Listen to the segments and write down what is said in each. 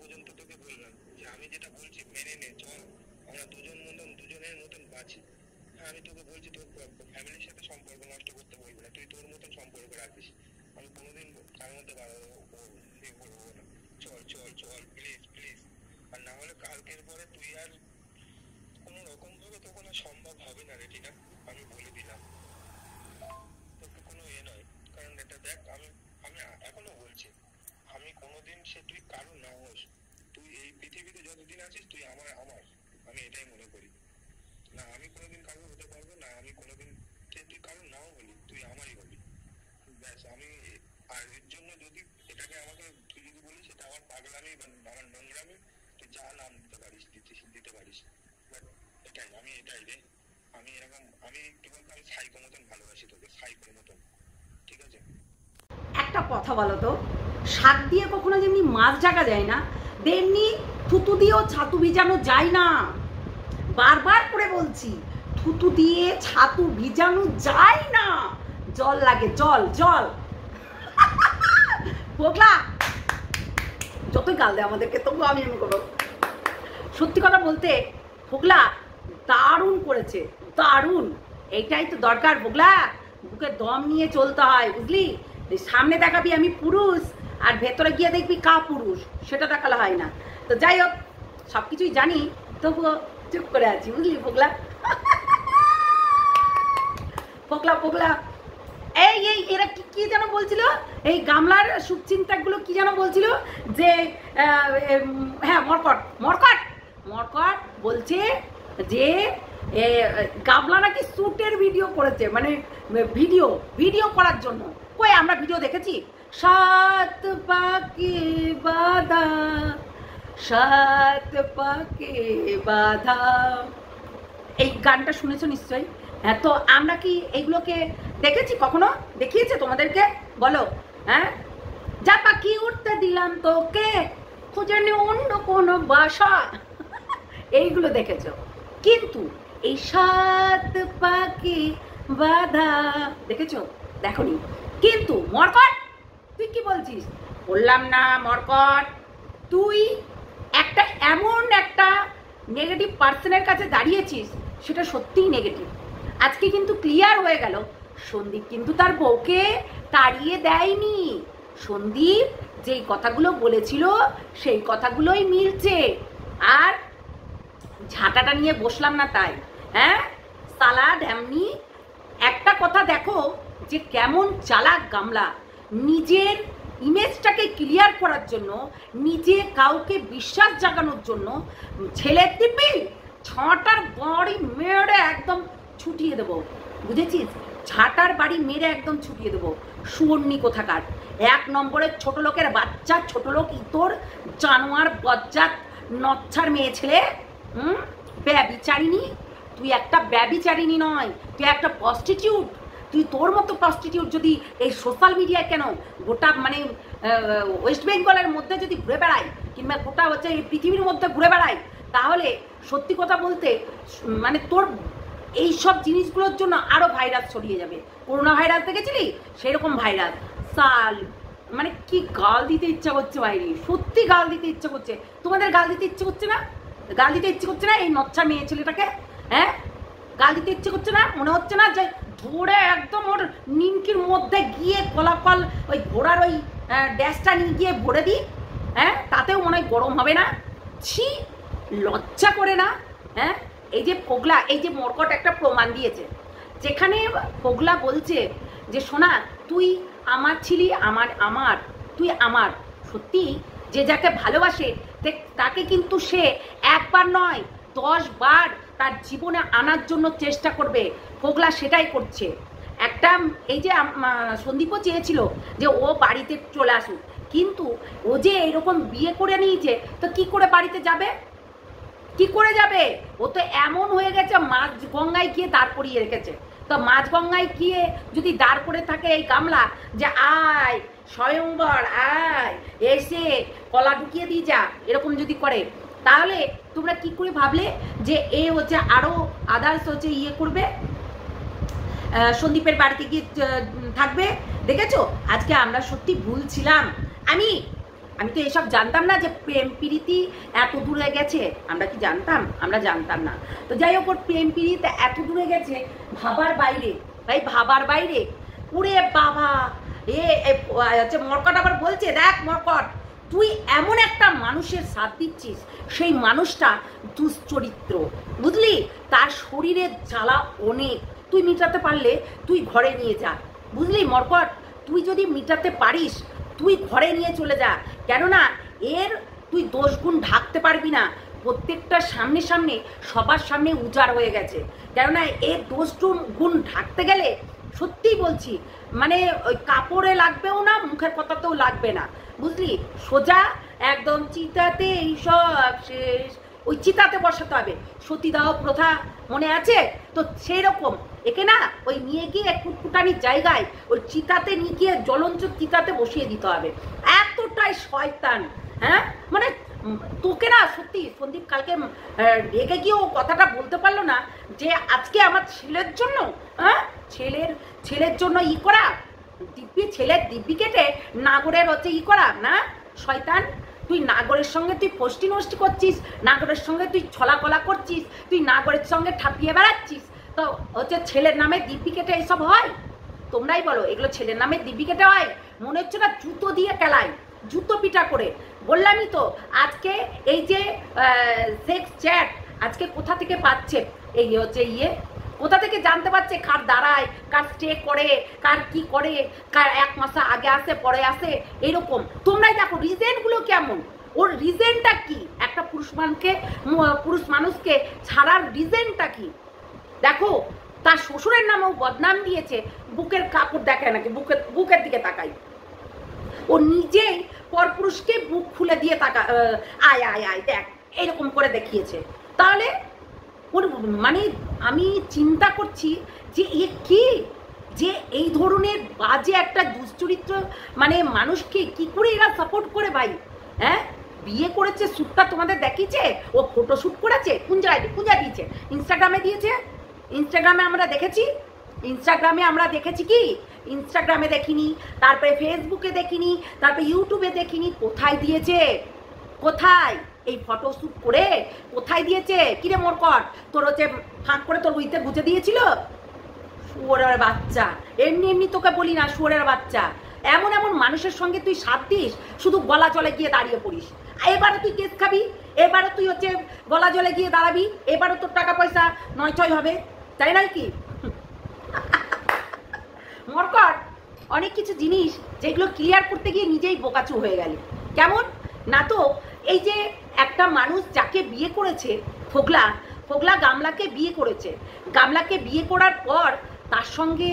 পর্যন্ত তোকে বললাম যে আমি যেটা বলছি মেনে নে, চল আমরা দুজনের মতন বাঁচি। হ্যাঁ, আমি তোকে বলছি তোর ফ্যামিলির সাথে সম্পর্ক নষ্ট করতে বলবো না, তুই তোর মতন সম্পর্ক রাখিস। আমি কোনোদিন তার মধ্যে বলবো না। চল চল চল প্লিজ প্লিজ। আর না হলে কালকের পরে তুই আর কোনো রকম ভাবে তো কোনো সম্ভব হবে না রে টিনা, আমি বলে দিলাম। তোকে কোনো নয়, কারণ এটা দেখ আমি আমি এখনো বলছি, আমি কোনোদিন সে তুই কারো না হোস, তুই এই পৃথিবীতে যতদিন আছিস তুই আমার আমি এটাই মনে করি। না আমি কোনোদিন কারো হতে পারবো না, আমি কোনোদিন তুই কারো নাও হলি, তুই আমারই হলি, ব্যাস। আমি আর এর জন্য যদি এটাকে আমাকে তুই যদি বলিস সেটা আমার পাগলামি বা আমার নোংরামি, তুই যা নাম দিতে পারিস, বাট এটাই রে। আমি এরকম আমি কি বলতো, আমি সাইকো মতন ভালোবাসি তোকে, সাইকোর মতন, ঠিক আছে? একটা কথা বলো তো, শাক দিয়ে কখনো যেমনি মাছ ঢাকা যায় না, তেমনি থুতু দিয়েও ছাতু ভিজানো যায় না। বারবার করে বলছি, থুতু দিয়ে ছাতু ভিজানো যায় না, জল লাগে, জল জল। পোগলা যতই গাল দেয় আমাদেরকে, তবু আমি এমন করবো। সত্যি কথা বলতে পোগলা দারুণ করেছে, দারুণ। এইটাই তো দরকার পোগলা, বুকে দম নিয়ে চলতে হয়, বুঝলি? সামনে দেখাবি আমি পুরুষ, আর ভেতরে গিয়ে দেখবি কা পুরুষ, সেটা দেখালে হয় না। তো যাই হোক, সব কিছুই জানি, তবুও চুপ করে আছি, বুঝলি পোগলা? পোগলা পোগলা এই এই এরা কি যেন বলছিল, এই গামলার শুভচিন্তাকগুলো কি যেন বলছিল যে হ্যাঁ মরকট মরকট মরকট বলছে যে গামলা নাকি শ্যুটের ভিডিও করেছে, মানে ভিডিও করার জন্য। কই আমরা ভিডিও দেখেছি? সাত পাকে বাঁধা, সাত পাকে বাঁধা, এই গানটা শুনেছো নিশ্চয়ই। হ্যাঁ, তো আমরা কি এইগুলোকে দেখেছি কখনো? দেখিয়েছে তোমাদেরকে? বলো। হ্যাঁ, যা পাখি উঠতে দিলাম তোকে, খুঁজে নি অন্য কোনো বাসা, এইগুলো দেখেছো। কিন্তু এই সাত পাখি বাঁধা দেখেছো? দেখোনি। কিন্তু মরকট তুই কি বলছিস? বললাম না মরকট, তুই একটা এমন একটা নেগেটিভ পার্সনের কাছে দাঁড়িয়েছিস, সেটা সত্যিই নেগেটিভ। আজকে কিন্তু ক্লিয়ার হয়ে গেল, সন্দীপ কিন্তু তার বউকে তাড়িয়ে দেয়নি। সন্দীপ যেই কথাগুলো বলেছিল সেই কথাগুলোই মিলছে। আর ঝাঁটাটা নিয়ে বসলাম না তাই। হ্যাঁ সালা ঢ্যামনি, একটা কথা দেখো যে কেমন চালাক গামলা, নিজের ইমেজটাকে ক্লিয়ার করার জন্য, নিজে কাউকে বিশ্বাস জাগানোর জন্য ছেলের টিপি ছাঁটার বাড়ি মেরে একদম ছুটিয়ে দেবো, বুঝেছিস? ঝাঁটার বাড়ি মেরে একদম ছুটিয়ে দেবো। সুবর্ণী কোথাকার, এক নম্বরের ছোট লোকের বাচ্চা, ছোট লোক ইতর জানোয়ার বজ্জাত নচ্ছার মেয়ে ছেলে। ব্যভিচারিণী, তুই একটা ব্যভিচারিণী নয়, তুই একটা প্রস্টিটিউট। তুই তোর মতো প্রস্টিটিউট যদি এই সোশ্যাল মিডিয়ায় কেন গোটা মানে ওয়েস্ট বেঙ্গলের মধ্যে যদি ঘুরে বেড়াই, কিংবা গোটা হচ্ছে এই পৃথিবীর মধ্যে ঘুরে বেড়াই, তাহলে সত্যি কথা বলতে মানে তোর এই সব জিনিসগুলোর জন্য আরো ভাইরাস ছড়িয়ে যাবে। করোনা ভাইরাস দেখেছিলি? সেরকম ভাইরাস। সাল মানে কি গাল দিতে ইচ্ছা করছে বাইরে, সত্যি গাল দিতে ইচ্ছা করছে। তোমাদের গাল দিতে ইচ্ছে করছে না? গাল দিতে ইচ্ছে করছে না এই নচ্ছা মেয়ে ছেলেটাকে? হ্যাঁ, গাল দিতে ইচ্ছে করছে না? মনে হচ্ছে না যে ধরে একদম ওর নিমকির মধ্যে গিয়ে কলাকল ওই ঘোড়ার ওই ড্যাশটা নিয়ে গিয়ে ভরে দিই? হ্যাঁ, তাতেও মনে হয় গরম হবে না? ছি, লজ্জা করে না? হ্যাঁ, এই যে পোগলা, এই যে মরকট একটা প্রমাণ দিয়েছে, যেখানে পোগলা বলছে যে সোনা তুই আমার ছিলি, আমার তুই আমার। সত্যি যে যাকে ভালোবাসে তাকে কিন্তু সে একবার নয় 10 বার তার জীবনে আনার জন্য চেষ্টা করবে। পোগলা সেটাই করছে। একটা এই যে সন্দীপও চেয়েছিল যে ও বাড়িতে চলে আসুক, কিন্তু ও যে এরকম বিয়ে করে নিয়েছে, তো কি করে বাড়িতে যাবে? কি করে যাবে? ও তো এমন হয়ে গেছে, মাঝ গঙ্গায় গিয়ে দাঁড় করিয়ে রেখেছে। তো মাঝ গঙ্গায় গিয়ে যদি দাঁড় করে থাকে এই গামলা, যে আয় স্বয়ংবর আয়, এসে কলা ঢুকিয়ে দিয়ে যা, এরকম যদি করে, তাহলে তোমরা কি করে ভাবলে যে এ হচ্ছে আরো আদার্স হচ্ছে ইয়ে করবে, সন্দীপের বাড়িতে গিয়ে থাকবে? দেখেছো, আজকে আমরা সত্যি ভুল ছিলাম। আমি আমি তো এসব জানতাম না যে প্রেম প্রীতি এত দূরে গেছে। আমরা কি জানতাম? আমরা জানতাম না। তো যাই হোক, ওর প্রেম প্রীতি এত দূরে গেছে, ভাবার বাইরে ভাই, ভাবার বাইরে। ওরে বাবা, হচ্ছে মরকট আবার বলছে, দেখ মরকট, তুই এমন একটা মানুষের সাথ দিচ্ছিস, সেই মানুষটা দুশ্চরিত্র, বুঝলি? তার শরীরের জ্বালা অনেক, তুই মিটাতে পারলে তুই ঘরে নিয়ে যা, বুঝলি মরকট? তুই যদি মিটাতে পারিস তুই ঘরে নিয়ে চলে যা, কেননা এর তুই দোষগুণ ঢাকতে পারবি না। প্রত্যেকটা সামনে সামনে সবার সামনে উজাড় হয়ে গেছে, কেননা এর দোষগুণ ঢাকতে গেলে সত্যিই বলছি, মানে ওই কাপড়ে লাগবেও না, মুখের কথাতেও লাগবে না, বুঝলি? সোজা একদম চিতাতে এইসব শেষ, ওই চিতাতে বসাতে হবে। সতীদাহ প্রথা মনে আছে তো? সেই রকম একে না ওই নিয়ে গিয়ে কুটকুটানির জায়গায় ওই চিতাতে নিয়ে গিয়ে জ্বলঞ্চ চিতাতে বসিয়ে দিতে হবে। এতটাই শয়তান, হ্যাঁ? মানে তোকে না সত্যি সন্দীপ কালকে রেগে গিয়ে ও কথাটা বলতে পারলো না যে আজকে আমার ছেলের জন্য, হ্যাঁ, ছেলের জন্য ই করা, ছেলের দিব্যি কেটে নাগরের হচ্ছে ই করা না। শয়তান, তুই নাগরের সঙ্গে তুই ফষ্টি নষ্টি করছিস, নাগরের সঙ্গে তুই ছলাকলা করছিস, তুই নাগরের সঙ্গে ঠাপিয়ে বেড়াচ্ছিস, তো হচ্ছে ছেলের নামে দিব্যি কেটে এইসব হয়? তোমরাই বলো, এগুলো ছেলের নামে দিব্যি কেটে হয়? মনে হচ্ছে না জুতো দিয়ে কেলায়, জুতো পিটা করে। বললামই তো, আজকে এই যে সেক্স চ্যাট আজকে কোথা থেকে পাচ্ছে, এই হচ্ছে কোথা থেকে জানতে পারছে কার দাঁড়ায়, কার স্টে করে, কার কি করে, কার এক মাস আগে আসে পরে আসে, এরকম। তোমরাই দেখো রিজেনগুলো কেমন, ওর রিজেনটা কি? একটা পুরুষ মানুষকে ছাড়ার রিজেনটা কি? দেখো, তার শ্বশুরের নামেও বদনাম দিয়েছে, বুকের কাপড় দেখায় নাকি, বুকের দিকে তাকাই, ও নিজেই পরপুরুষকে বুক খুলে দিয়ে তাকা, আয় আয় আয় দেখ, এরকম করে দেখিয়েছে। তাহলে ওর মানে আমি চিন্তা করছি যে এ কি, যে এই ধরনের বাজে একটা দুশ্চরিত্র মানে মানুষকে কি করে এরা সাপোর্ট করে ভাই? হ্যাঁ, বিয়ে করেছে, শ্যুটটা তোমাদের দেখিয়েছে, ও ফটোশ্যুট করেছে, কোন জায়গায় দিয়েছে? ইনস্টাগ্রামে দিয়েছে। ইনস্টাগ্রামে আমরা দেখেছি, কি ইনস্টাগ্রামে দেখিনি, তারপরে ফেসবুকে দেখিনি, তারপরে ইউটিউবে দেখিনি, কোথায় দিয়েছে? কোথায় এই ফটোশ্যুট করে কোথায় দিয়েছে? কিরে মরকট, তোর হচ্ছে ফাঁক করে তোর উইতে গুজে দিয়েছিল? শুয়োরের বাচ্চা, এমনি তোকে বলি না, শুয়োরের বাচ্চা। এমন মানুষের সঙ্গে তুই সাথ দিস, শুধু গলা জলে গিয়ে দাঁড়িয়ে পড়িস। এবারে তুই কেস খাবি, এবারে তুই হচ্ছে গলা জলে গিয়ে দাঁড়াবি, এবারে তোর টাকা পয়সা নয় হবে, তাই নয় কি? মরকট, অনেক কিছু জিনিস যেগুলো ক্লিয়ার করতে গিয়ে নিজেই বোকাচু হয়ে গেল। কেমন না? তো এই যে একটা মানুষ যাকে বিয়ে করেছে, ফোগলা গামলাকে বিয়ে করেছে, গামলাকে বিয়ে করার পর তার সঙ্গে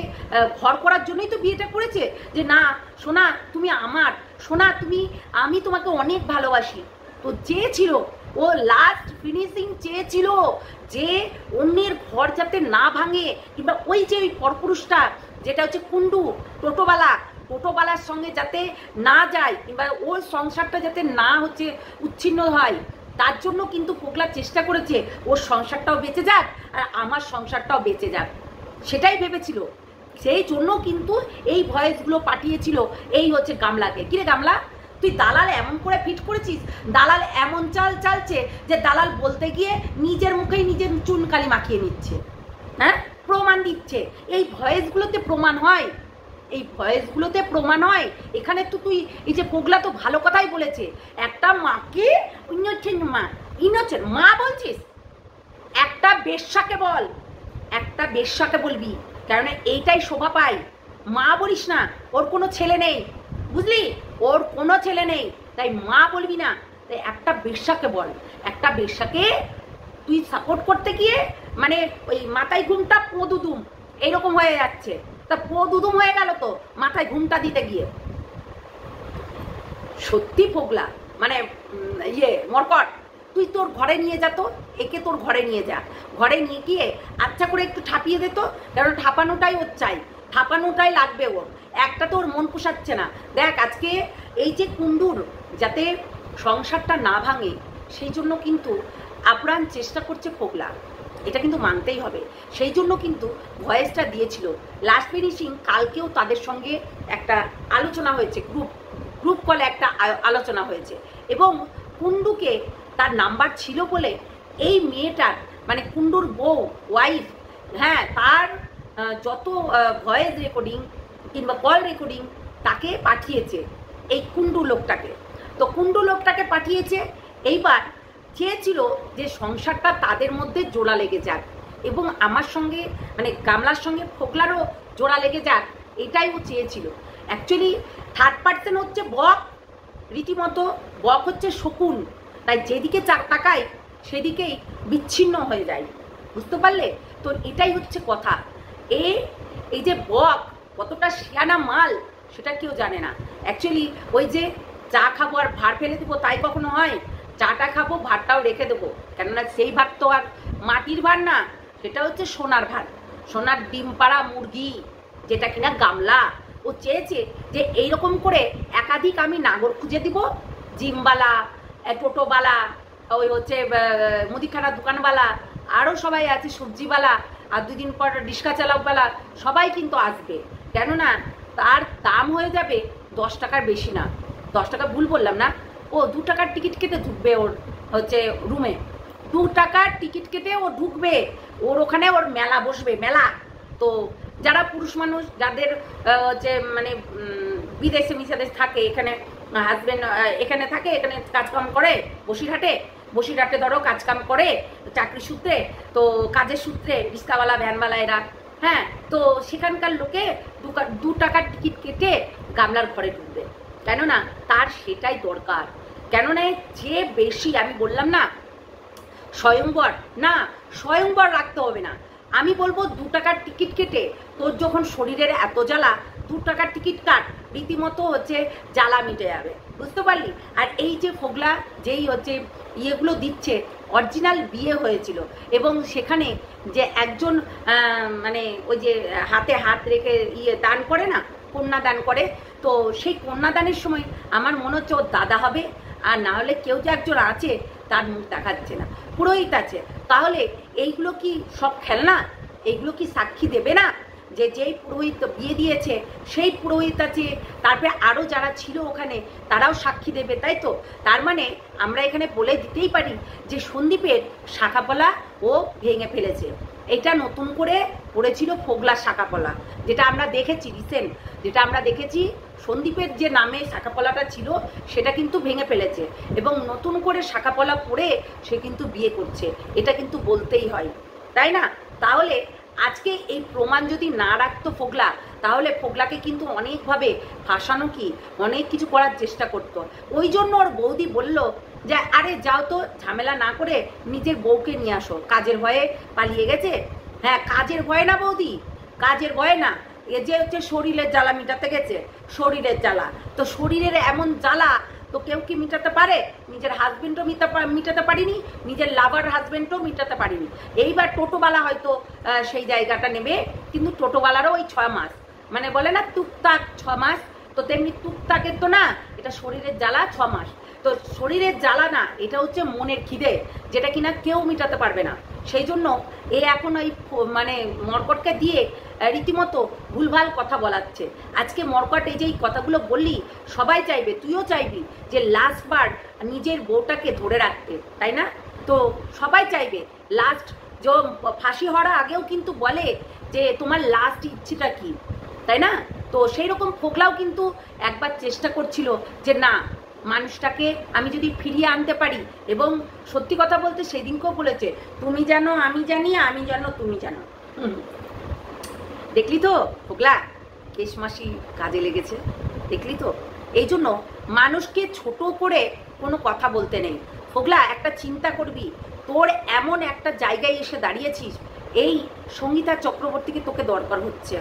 ঘর করার জন্যই তো বিয়েটা করেছে, যে না সোনা তুমি আমার, সোনা আমি তোমাকে অনেক ভালোবাসি। তো চেয়েছিল, ও লাস্ট ফিনিশিং চেয়েছিল যে অন্যের ঘর যাতে না ভাঙে, কিংবা ওই যে ওই পরপুরুষটা যেটা হচ্ছে কুন্ডু টোটোবালার সঙ্গে যাতে না যায়, কিংবা ওর সংসারটা যাতে না হচ্ছে উচ্ছিন্ন হয়, তার জন্য কিন্তু ফোগলা চেষ্টা করেছে ওর সংসারটাও বেঁচে যাক আর আমার সংসারটাও বেঁচে যাক, সেটাই ভেবেছিল। সেই জন্য কিন্তু এই ভয়েসগুলো পাঠিয়েছিল এই হচ্ছে গামলাকে। কিরে গামলা, তুই দালাল এমন করে ফিট করেছিস, দালাল এমন চালছে যে দালাল বলতে গিয়ে নিজের মুখেই নিজের চুনকালি মাখিয়ে নিচ্ছে, হ্যাঁ, প্রমাণ দিচ্ছে। এই ভয়েসগুলোতে প্রমাণ হয়, এখানে তো তুই এই যে ফোগলা তো ভালো কথাই বলেছে, একটা মাকে ইনোসেন্ট মা বলছিস, একটা বেশ্যাকে বল, একটা বেশ্যাকে বলবি, কারণ এইটাই শোভা পায়। মা বলিস না, ওর কোনো ছেলে নেই, বুঝলি, ওর কোনো ছেলে নেই, তাই মা বলবি না, তাই একটা বেশ্যাকে বল। একটা বেশ্যাকে তুই সাপোর্ট করতে গিয়ে মানে ওই মাথায় ঘুমটা পোদুদুম এইরকম হয়ে যাচ্ছে, তা পোদুদুম হয়ে গেল তো মাথায় ঘুমটা দিতে গিয়ে। সত্যি ফোগলা মানে মরকট, তুই তোর ঘরে নিয়ে যা, তো একে তোর ঘরে নিয়ে যা, ঘরে নিয়ে গিয়ে আচ্ছা করে একটু ঠাপিয়ে দে তো, কারণ ঠাপানোটাই ওর চাই, ঠাপানোটাই লাগবে ওর। একটা তো ওর মন পোষাচ্ছে না। দেখ আজকে এই যে কুন্ডুর যাতে সংসারটা না ভাঙে, সেই জন্য কিন্তু আপ্রাণ চেষ্টা করছে ফোগলা, এটা কিন্তু মানতেই হবে। সেই জন্য কিন্তু ভয়েসটা দিয়েছিল। লাস্ট ফিনিশিং কালকেও তাদের সঙ্গে একটা আলোচনা হয়েছে, গ্রুপ গ্রুপ কলে একটা আলোচনা হয়েছে এবং কুণ্ডুকে তার নাম্বার ছিল বলে এই মেয়েটার মানে কুণ্ডুর বউ ওয়াইফ, হ্যাঁ, তার যত ভয়েস রেকর্ডিং কিংবা কল রেকর্ডিং তাকে পাঠিয়েছে এই কুণ্ডু লোকটাকে। তো কুণ্ডু লোকটাকে পাঠিয়েছে, এইবার চেয়েছিল যে সংসারটা তাদের মধ্যে জোড়া লেগে যাক এবং আমার সঙ্গে মানে গামলার সঙ্গে ফোকলারও জোড়া লেগে যাক, এটাই ও চেয়েছিল। অ্যাকচুয়ালি থার্ড পার্সন হচ্ছে বক, রীতিমতো বক হচ্ছে শকুন, তাই যেদিকে তাকায় সেদিকেই বিচ্ছিন্ন হয়ে যায়, বুঝতে পারলে? তো এটাই হচ্ছে কথা। এই যে বক কতটা শিয়ানা মাল সেটা কেউ জানে না। অ্যাকচুয়ালি ওই যে চা খাবো আর ভাত ফেলে দেবো তাই কখনো হয়? চাটা খাবো, ভাতটাও রেখে দেবো, কেননা সেই ভাত তো আর মাটির ভাত না, সেটা হচ্ছে সোনার ভাত, সোনার ডিম পাড়া মুরগি, যেটা কিনা গামলা। ও চেয়েছে যে এইরকম করে একাধিক আমি নাগর খুঁজে দিব, জিমবালা, টোটোবালা, ওই হচ্ছে মুদিখানা দোকানওয়ালা, আরও সবাই আছে, সবজিওয়ালা, আর দুদিন পর রিক্সা চালাকওয়ালা, সবাই কিন্তু আসবে, কেননা তার দাম হয়ে যাবে 10 টাকার বেশি না। 10 টাকা ভুল বললাম না, ও 2 টাকার টিকিট কেটে ঢুকবে ওর হচ্ছে রুমে, 2 টাকার টিকিট কেটে ও ঢুকবে, ওর ওখানে ওর মেলা বসবে, মেলা। তো যারা পুরুষ মানুষ যাদের হচ্ছে মানে বিদেশে মিশাদেশ থাকে, এখানে হাজব্যান্ড এখানে থাকে, এখানে কাজকাম করে বসিরহাটে ধরো কাজকাম করে চাকরি সূত্রে, তো কাজের সূত্রে রিক্সাওয়ালা ভ্যানওয়ালা এরা, হ্যাঁ, তো সেখানকার লোকে 2 টাকার টিকিট কেটে গামলার ঘরে ঢুকবে, কেননা তার সেটাই দরকার। কেননা যে বেশি, আমি বললাম না স্বয়ংবর রাখতে হবে না, আমি বলবো 2 টাকার টিকিট কেটে তোর যখন শরীরের এত জ্বালা, 2 টাকার টিকিট কাট, রীতিমতো হচ্ছে জ্বালা মিটে যাবে, বুঝতে পারলি? আর এই যে ফোগলা যেই হচ্ছে ইয়েগুলো দিচ্ছে, অরিজিনাল বিয়ে হয়েছিল এবং সেখানে যে একজন মানে ওই যে হাতে হাত রেখে দান করে না, কন্যা দান করে, তো সেই কন্যাদানের সময় আমার মনে হচ্ছে ওর দাদা হবে, আর না হলে কেউ যে একজন আছে তার মুখ দেখাচ্ছে না, পুরোহিত আছে। তাহলে এইগুলো কি সব খেলনা? এইগুলো কি সাক্ষী দেবে না যে যেই পুরোহিত বিয়ে দিয়েছে সেই পুরোহিত আছে, তারপরে আরও যারা ছিল ওখানে তারাও সাক্ষী দেবে, তাই তো? তার মানে আমরা এখানে বলে দিতেই পারি যে সন্দীপের শাখাপলা ও ভেঙে ফেলেছে। এটা নতুন করে পড়েছিল ফোগলার শাখাপলা, যেটা আমরা দেখেছি রিসেন্ট, যেটা আমরা দেখেছি সন্দীপের যে নামে শাখাপলাটা ছিল সেটা কিন্তু ভেঙে ফেলেছে এবং নতুন করে শাখাপলা পড়ে সে কিন্তু বিয়ে করছে, এটা কিন্তু বলতেই হয়, তাই না? তাহলে আজকে এই প্রমাণ যদি না রাখতো ফোগলা, তাহলে ফোগলাকে কিন্তু অনেকভাবে ফাঁসানো কি অনেক কিছু করার চেষ্টা করতো। ওই জন্য ওর বৌদি বলল যে আরে যাও তো, ঝামেলা না করে নিজের বউকে নিয়ে আসো, কাজের ভয়ে পালিয়ে গেছে। হ্যাঁ, কাজের ভয়ে না বৌদি, কাজের ভয়ে না, এ যে হচ্ছে শরীরের জ্বালা মিটাতে গেছে, শরীরের জ্বালা। তো শরীরের এমন জ্বালা তো কেউ কি মিটাতে পারে? নিজের হাজবেন্ডও মিটাতে পারিনি, নিজের লাভার হাজবেন্ডও মিটাতে পারিনি। এইবার টোটোওয়ালা হয়তো সেই জায়গাটা নেবে, কিন্তু টোটোওয়ালারও ওই 6 মাস, মানে বলে না টুকটাক 6 মাস, তো তেমনি টুকটাকের তো না, এটা শরীরের জ্বালা 6 মাস। তো শরীরের জ্বালা না, এটা হচ্ছে মনের খিদে, যেটা কিনা কেউ মিটাতে পারবে না। সেই জন্য এ এখন ওই মানে মর্কটকে দিয়ে রীতিমতো ভুলভাল কথা বলাচ্ছে। আজকে মর্কট এই যে এই কথাগুলো বললি, সবাই চাইবে, তুইও চাইবি যে লাস্টবার নিজের বউটাকে ধরে রাখতে, তাই না? তো সবাই চাইবে লাস্ট, যে ফাঁসি হওয়ার আগেও কিন্তু বলে যে তোমার লাস্ট ইচ্ছেটা কি, তাই না? তো সেই রকম ফোগলাও কিন্তু একবার চেষ্টা করছিল যে না, মানুষটাকে আমি যদি ফিরিয়ে আনতে পারি, এবং সত্যি কথা বলতে সেদিনকেও বলেছে তুমি জানো আমি জানি, আমি জানো তুমি জানো। দেখলি তো ফোগলা, কেশমাসি কাজে লেগেছে, দেখলি তো? এই জন্য মানুষকে ছোট করে কোনো কথা বলতে নেই। ফোগলা, একটা চিন্তা করবি, তোর এমন একটা জায়গায় এসে দাঁড়িয়েছিস, এই সঙ্গীতা চক্রবর্তীকে তোকে দরকার হচ্ছে,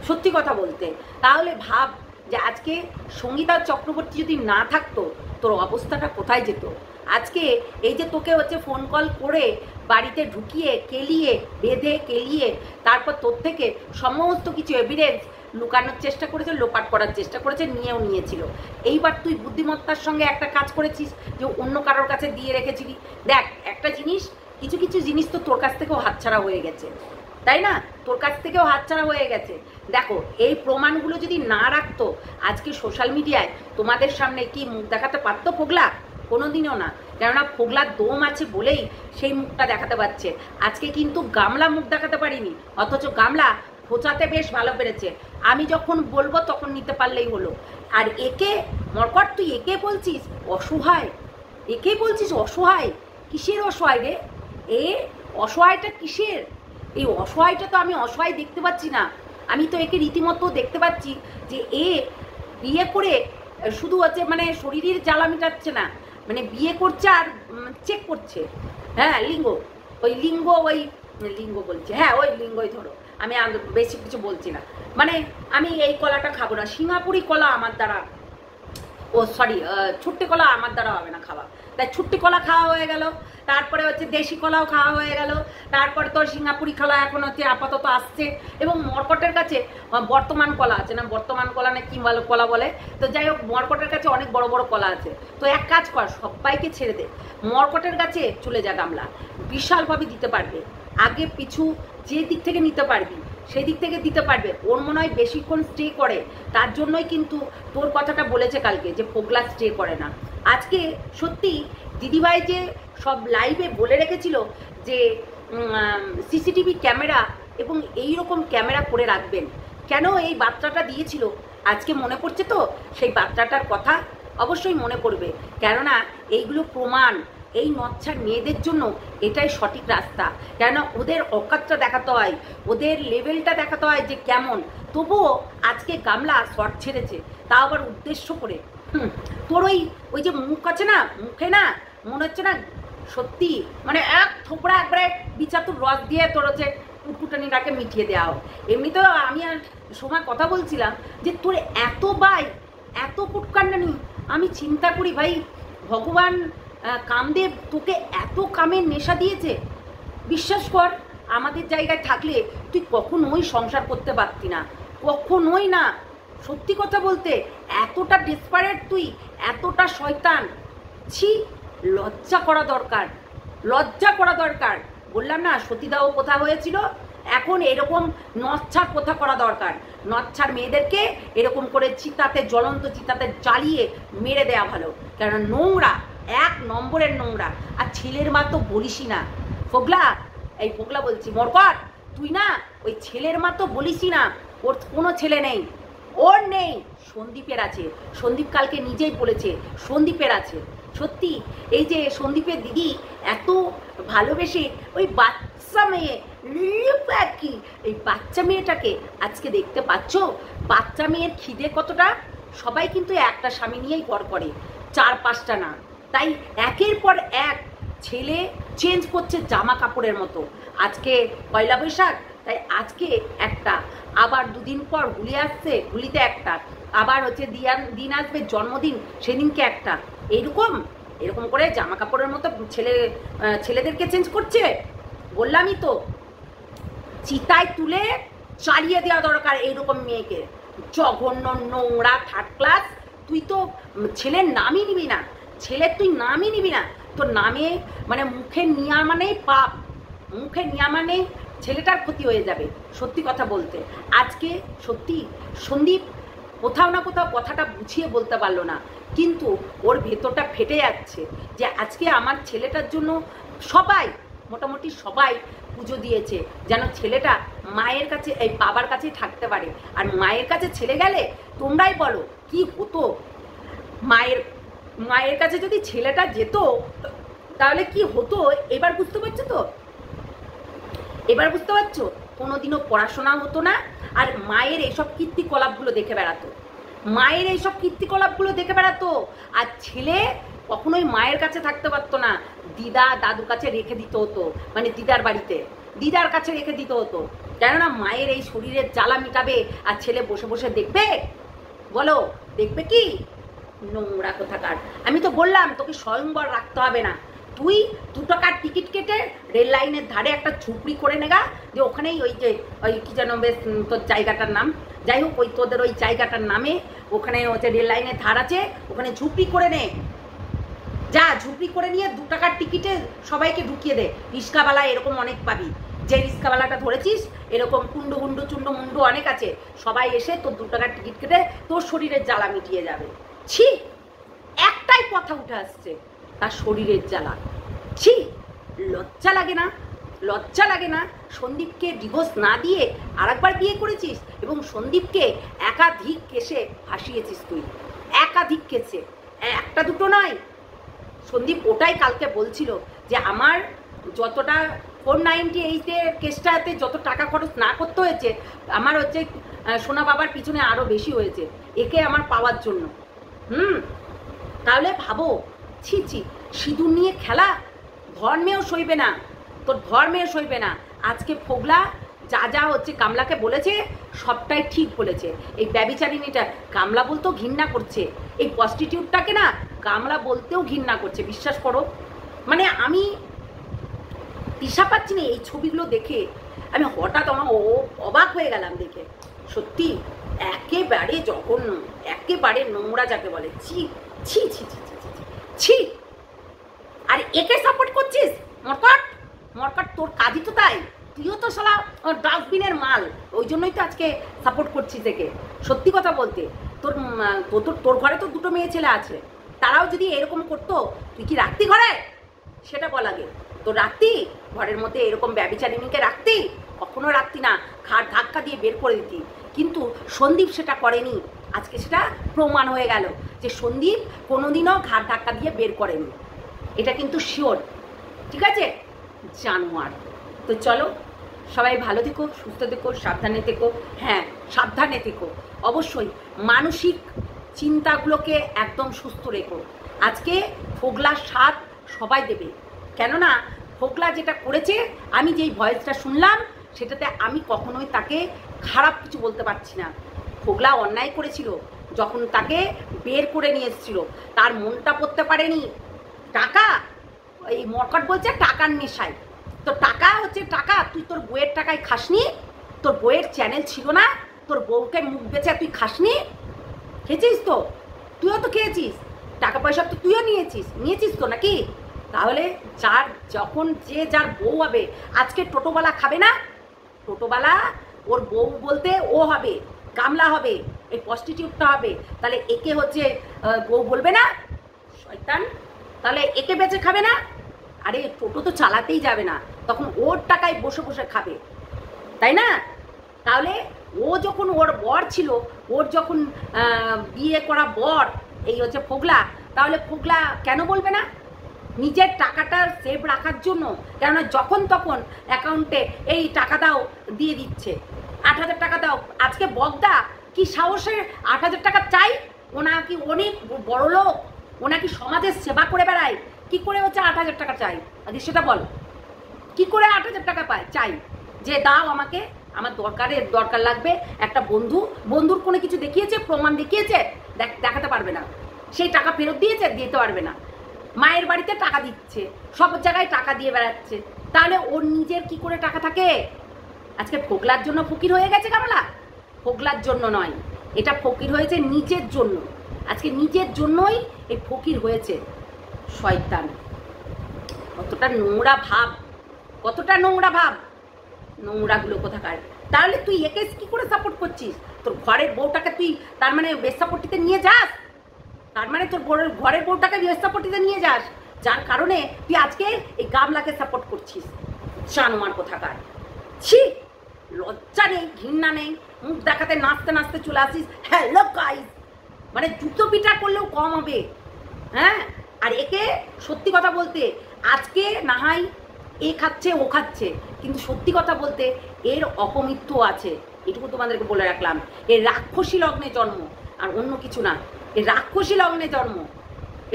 সত্যি কথা বলতে। তাহলে ভাব যে আজকে সঙ্গীতা চক্রবর্তী যদি না থাকতো, তোর অবস্থাটা কোথায় যেত? আজকে এই যে তোকে হচ্ছে ফোন কল করে বাড়িতে ঢুকিয়ে কেলিয়ে বেঁধে কেলিয়ে তারপর তোর থেকে সমস্ত কিছু এভিডেন্স লুকানোর চেষ্টা করেছে, লোপাট করার চেষ্টা করেছে, নিয়েও নিয়েছিল। এইবার তুই বুদ্ধিমত্তার সঙ্গে একটা কাজ করেছিস যে অন্য কারোর কাছে দিয়ে রেখেছিলি। দেখ একটা জিনিস, কিছু কিছু জিনিস তো তোর কাছ থেকেও হাতছাড়া হয়ে গেছে, তাই না? তোর কাছ থেকেও হাতছাড়া হয়ে গেছে। দেখো, এই প্রমাণগুলো যদি না রাখতো আজকে সোশ্যাল মিডিয়ায় তোমাদের সামনে কি মুখ দেখাতে পারতো ফোগলা? কোনোদিনও না। কেননা ফোগলার দম আছে বলেই সেই মুখটা দেখাতে পারছে। আজকে কিন্তু গামলা মুখ দেখাতে পারিনি, অথচ গামলা খোঁচাতে বেশ ভালো পেরেছে। আমি যখন বলবো তখন নিতে পারলেই হলো। আর একে মরকট, তুই একে বলছিস অসহায়, একে বলছিস অসহায়। কিসের অসহায় রে? এ অসহায়টা কিসের? এই অসহায়টা তো আমি অসহায় দেখতে পাচ্ছি না। আমি তো একে রীতিমতো দেখতে পাচ্ছি যে এ বিয়ে করে শুধু হচ্ছে মানে শরীরের জ্বালা মেটাচ্ছে না, মানে বিয়ে করছে আর চেক করছে। হ্যাঁ, লিঙ্গ, ওই লিঙ্গ, ওই লিঙ্গ বলছে, হ্যাঁ ওই লিঙ্গই ধরো। আমি বেশি কিছু বলছি না। মানে আমি এই কলাটা খাবো না, সিঙ্গাপুরি কলা আমার দ্বারা, ও সরি ছুট্টি কলা আমার দ্বারা হবে না খাওয়া। তাই ছুট্টি কলা খাওয়া হয়ে গেল, তারপরে হচ্ছে দেশি কলাও খাওয়া হয়ে গেল, তারপরে তো সিঙ্গাপুরি কলা এখন হচ্ছে আপাতত আসছে। এবং মরকটের কাছে বর্তমান কলা আছে না, বর্তমান কলা না কি কলা বলে, তো যাই হোক মরকটের কাছে অনেক বড় বড় কলা আছে। তো এক কাজ কর, সবাইকে ছেড়ে দে, মরকটের কাছে চলে যা। গামলা বিশালভাবে দিতে পারবে, আগে পিছু যে দিক থেকে নিতে পারবি সেই দিক থেকে দিতে পারবে। ওর মনে হয় বেশিক্ষণ স্টে করে, তার জন্যই কিন্তু তোর কথাটা বলেছে কালকে যে ফোগলা স্টে করে না। আজকে সত্যি দিদিভাই যে সব লাইভে বলে রেখেছিল যে সিসিটিভি ক্যামেরা এবং এই রকম ক্যামেরা করে রাখবেন, কেন এই বার্তাটা দিয়েছিল আজকে মনে পড়ছে তো সেই বার্তাটার কথা? অবশ্যই মনে পড়বে, কেননা এইগুলো প্রমাণ। এই নচ্ছার মেয়েদের জন্য এটাই সঠিক রাস্তা, কেননা ওদের অকাতটা দেখাতে হয়, ওদের লেভেলটা দেখাতে হয় যে কেমন। তবুও আজকে গামলা শর্ট ছেড়েছে, তা আবার উদ্দেশ্য করে। তোর ওই যে মুখ আছে না, মুখে না মনে হচ্ছে না সত্যি মানে এক থোপড়া একবারে বিচাতুর রস দিয়ে তোর হচ্ছে কুটকুটানিটাকে মিটিয়ে দেওয়া হোক। এমনিতেও আমি আর সময় কথা বলছিলাম যে তোর এত বাই, এত কুটকান্ডানি। আমি চিন্তা করি ভাই, ভগবান কামদেব তোকে এত কামের নেশা দিয়েছে, বিশ্বাস কর আমাদের জায়গায় থাকলে তুই কখনোই সংসার করতে পারতি না, কখনোই না। সত্যি কথা বলতে এতটা ডেসপারেট তুই, এতটা শয়তান, ছি, লজ্জা করা দরকার, লজ্জা করা দরকার। বললাম না সতীদাহ প্রথা হয়েছিল, এখন এরকম নচ্ছার প্রথা করা দরকার। নচ্ছার মেয়েদেরকে এরকম করে চিতাতে, জ্বলন্ত চিতাতে জ্বালিয়ে মেরে দেয়া ভালো, কারণ নোংরা, এক নম্বরের নোংরা। আর ছেলের মা তো বলিসই না ফোগলা, এই ফোগলা বলছি মরকট, তুই না ওই ছেলের মা তো বলিসই না। ওর কোনো ছেলে নেই, ওর নেই, সন্দীপের আছে। সন্দীপ কালকে নিজেই বলেছে সন্দীপের আছে। সত্যি এই যে সন্দীপের দিদি এত ভালোবেসে ওই বাচ্চা মেয়ে কি, এই বাচ্চা মেয়েটাকে আজকে দেখতে পাচ্ছ? বাচ্চা মেয়ের খিদে কতটা। সবাই কিন্তু একটা স্বামী নিয়েই ঘর করে, 4-5টা না। তাই একের পর এক ছেলে চেঞ্জ করছে জামা কাপড়ের মতো। আজকে পয়লা বৈশাখ, তাই আজকে একটা, আবার 2 দিন পর হুলি আসছে, হুলিতে একটা, আবার হচ্ছে দিন আসবে জন্মদিন, সেদিনকে একটা। এরকম করে জামা কাপড়ের মতো ছেলেদেরকে চেঞ্জ করছে। বললামই তো, চিতায় তুলে চালিয়ে দেওয়া দরকার এইরকম মেয়েকে। জঘন্য, নোংরা, 3rd ক্লাস। তুই তো ছেলের নামই নিবি না, ছেলের তুই নামই নিবি না। তোর নামে মানে মুখে নেওয়া মানেই পাপ, মুখে নেওয়া মানে ছেলেটার ক্ষতি হয়ে যাবে। সত্যি কথা বলতে আজকে সত্যি সন্দীপ কোথাও না কোথাও কথাটা বুঝিয়ে বলতে পারলো না, কিন্তু ওর ভেতরটা ফেটে যাচ্ছে যে আজকে আমার ছেলেটার জন্য সবাই, মোটামুটি সবাই পুজো দিয়েছে, যেন ছেলেটা মায়ের কাছে, এই বাবার কাছেই থাকতে পারে। আর মায়ের কাছে ছেলে গেলে তোমরাই বলো কি হতো। মায়ের কাছে যদি ছেলেটা যেত তাহলে কি হতো এবার বুঝতে পারছো তো? এবার বুঝতে পারছো? কোনোদিনও পড়াশোনা হতো না, আর মায়ের এইসব কীর্তিকলাপগুলো দেখে বেড়াতো, মায়ের এইসব কীর্তিকলাপগুলো দেখে বেড়াতো। আর ছেলে কখনোই মায়ের কাছে থাকতে পারতো না, দিদা দাদুর কাছে রেখে দিতে হতো, মানে দিদার বাড়িতে, দিদার কাছে রেখে দিতে হতো। কেননা মায়ের এই শরীরের জ্বালা মিটাবে আর ছেলে বসে বসে দেখবে? বলো দেখবে কি? নোংরা কোথাকার। আমি তো বললাম তোকে স্বয়ংবর রাখতে হবে না, তুই 2 টাকার টিকিট কেটে রেল লাইনের ধারে একটা ঝুপড়ি করে নেগা, যে ওখানেই ওই যে ওই কি যেন বেশ তোর জায়গাটার নাম, যাই হোক ওই তোদের ওই জায়গাটার নামে ওখানে হচ্ছে রেল লাইনের ধার আছে, ওখানে ঝুপড়ি করে নে, যা ঝুপড়ি করে নিয়ে 2 টাকার টিকিটে সবাইকে ঢুকিয়ে দে। রিস্কাওয়ালা এরকম অনেক পাবি, যে রিক্সাওয়ালাটা ধরেছিস, এরকম কুন্ডু গুন্ডু চুন্ডু মুন্ডু অনেক আছে, সবাই এসে তোর 2 টাকার টিকিট কেটে তোর শরীরের জ্বালা মিটিয়ে যাবে। ছি, একটাই কথা উঠে আসছে, তার শরীরের জ্বালা। ছি, লজ্জা লাগে না? লজ্জা লাগে না? সন্দীপকে ডিভোর্স না দিয়ে আরেকবার বিয়ে করেছিস এবং সন্দীপকে একাধিক কেসে ফাঁসিয়েছিস তুই, একাধিক কেসে, একটা দুটো নয়। সন্দীপ ওটাই কালকে বলছিল যে আমার যতটা 498-এর কেসটাতে যত টাকা খরচ না করতে হয়েছে, আমার হচ্ছে সোনা বাবার পিছনে আরও বেশি হয়েছে একে আমার পাওয়ার জন্য। তাহলে ভাবো, ছি ছি, সিঁদুর নিয়ে খেলা ধর্মেও সইবে না, তোর ধর্মেও সইবে না। আজকে ফোগলা যা যা হচ্ছে কামলাকে বলেছে সবটাই ঠিক বলেছে। এই ব্যভিচারিণীটা কামলা বলতেও ঘৃণা করছে, এই প্রস্টিটিউটটাকে না কামলা বলতেও ঘৃণা করছে, বিশ্বাস করো। মানে আমি দিশা পাচ্ছি না এই ছবিগুলো দেখে, আমি হঠাৎ আমার অবাক হয়ে গেলাম দেখে। সত্যি একেবারে জঘন্য, একেবারে নোংরা যাকে বলে। ছি ছি ছি ছি ছি ছি ছি। আর একে সাপোর্ট করছিস? মরকট মরকট, তোর কাজই তো তাই, তুইও তো শালা ডাস্টবিনের মাল, ওই জন্যই তো আজকে সাপোর্ট করছিস একে। সত্যি কথা বলতে, তোর ঘরে তো 2টো মেয়ে ছেলে আছে, তারাও যদি এরকম করতো তুই কি রাখতি ঘরে? সেটা বল আগে। তো রাখতি ঘরের মধ্যে এরকম ব্যভিচারিণীকে? রাখতি? কখনো রাখতি না, ঘাট ধাক্কা দিয়ে বের করে দিতি। কিন্তু সন্দীপ সেটা করেনি, আজকে সেটা প্রমাণ হয়ে গেল যে সন্দীপ কোনোদিনও ঘাট ধাক্কা দিয়ে বের করেনি, এটা কিন্তু শিওর। ঠিক আছে, জানোয়ার। তো চলো, সবাই ভালো থেকো, সুস্থ থেকো, সাবধানে থেকো। হ্যাঁ, সাবধানে থেকো অবশ্যই, মানসিক চিন্তাগুলোকে একদম সুস্থ রেখো। আজকে ফোগলার স্বাদ সবাই দেবে, কেননা ফোগলা যেটা করেছে, আমি যেই ভয়েসটা শুনলাম সেটাতে আমি কখনোই তাকে খারাপ কিছু বলতে পারছি না। ফোগলা অন্যায় করেছিল, যখন তাকে বের করে নিয়ে এসেছিল তার মনটা পড়তে পারেনি। টাকা, এই মরকট বলছে টাকার নেশায়, তো টাকা হচ্ছে টাকা, তুই তোর বইয়ের টাকায় খাসনি? তোর বইয়ের চ্যানেল ছিল না? তোর বউকে মুখ বেচে তুই খাসনি? খেয়েছিস তো, তুইও তো খেয়েছিস, টাকা পয়সা তো তুইও নিয়েছিস তো নাকি? তাহলে যখন যে যার বউ হবে, আজকে টোটোওয়ালা খাবে না? টোটোওয়ালা ওর বউ বলতে ও হবে, কামলা হবে, এই প্রস্টিটিউটটা হবে, তাহলে একে হচ্ছে বউ বলবে না? শয়তান, তাহলে একে বেঁচে খাবে না? আরে টোটো তো চালাতেই যাবে না, তখন ওর টাকায় বসে বসে খাবে, তাই না? তাহলে ও যখন ওর বর ছিল, ওর যখন বিয়ে করা বর এই হচ্ছে ফোগলা, তাহলে ফোগলা কেন বলবে না? নিজের টাকাটা সেভ রাখার জন্য, কেননা যখন তখন অ্যাকাউন্টে এই টাকা দাও দিয়ে দিচ্ছে, 8,000 টাকা দাও। আজকে বগদা কি সাহসে 8,000 টাকা চাই? ওনা কি অনেক বড় লোক? ওনা কি সমাজের সেবা করে বেড়ায়? কি করে হচ্ছে 8,000 টাকা চাই? আগে সেটা বল, কি করে 8,000 টাকা পায় চাই? যে দাও আমাকে, আমার দরকার লাগবে। একটা বন্ধুর কোনো কিছু দেখিয়েছে, প্রমাণ দেখিয়েছে? দেখাতে পারবে না। সেই টাকা ফেরত দিয়েছে? দিতে পারবে না। মায়ের বাড়িতে টাকা দিচ্ছে, সব জায়গায় টাকা দিয়ে বেড়াচ্ছে, তাহলে ওর নিজের কি করে টাকা থাকে? আজকে ফোগলার জন্য ফকির হয়ে গেছে কামলা? ফোগলার জন্য নয়, এটা ফকির হয়েছে নিজের জন্য। আজকে নিজের জন্যই এই ফকির হয়েছে। শয়তান, কতটা নোংরা ভাব, কতটা নোংরা ভাব, নোংরাগুলো কোথাকার। তাহলে তুই একে কি করে সাপোর্ট করছিস? তোর ঘরের বউটাকে তুই তার মানে বেসাপট্টিতে নিয়ে যাস? তার মানে তোর ঘরের বউটাকে বেসাপট্টিতে নিয়ে যাস, যার কারণে তুই আজকে এই গামলাকে সাপোর্ট করছিস। জানোয়ার কোথাকার। ছি, লজ্জা নেই, ঘৃণা নেই, মুখ দেখাতে নাচতে নাচতে চলে আসিস। হ্যালো গাইস, মানে জুতো পিটা করলেও কম হবে। হ্যাঁ, আর একে সত্যি কথা বলতে আজকে না হয় এ খাচ্ছে ও খাচ্ছে, কিন্তু সত্যি কথা বলতে এর অপমৃত্যু আছে, এটুকু তোমাদেরকে বলে রাখলাম। এর রাক্ষসী লগ্নে জন্ম, আর অন্য কিছু না। এর রাক্ষসী লগ্নে জন্ম।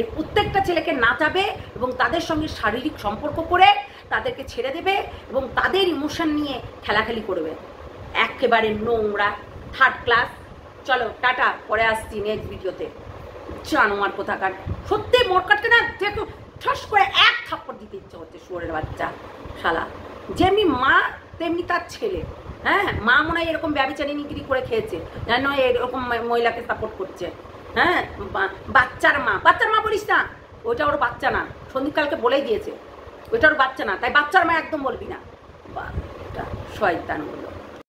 এর প্রত্যেকটা ছেলেকে নাচাবে এবং তাদের সঙ্গে শারীরিক সম্পর্ক করে তাদেরকে ছেড়ে দেবে এবং তাদের ইমোশন নিয়ে খেলাখেলি করবে। একেবারে নোংরা, থার্ড ক্লাস। চলো টাটা, পরে আসছি নেক্সট ভিডিওতে। জানোয়ার কোথাকার। সত্যি মরকাটকে না দেখো, ঠাস করে এক থাপ্পড় দিতে ইচ্ছা হচ্ছে, শুয়োরের বাচ্চা শালা। যেমনি মা তেমনি তার ছেলে। হ্যাঁ, মা মনে হয় এরকম ব্যভিচারিণীগিরি করে খেয়েছে, যেন এরকম মহিলাকে সাপোর্ট করছে। হ্যাঁ, বাচ্চার মা বলিস না, ওইটা ওর বাচ্চা না। সন্দীপ কালকে বলেই দিয়েছে ওইটা ওর বাচ্চা না, তাই বাচ্চার মা একদম বলবি না। শয়তানগুলো।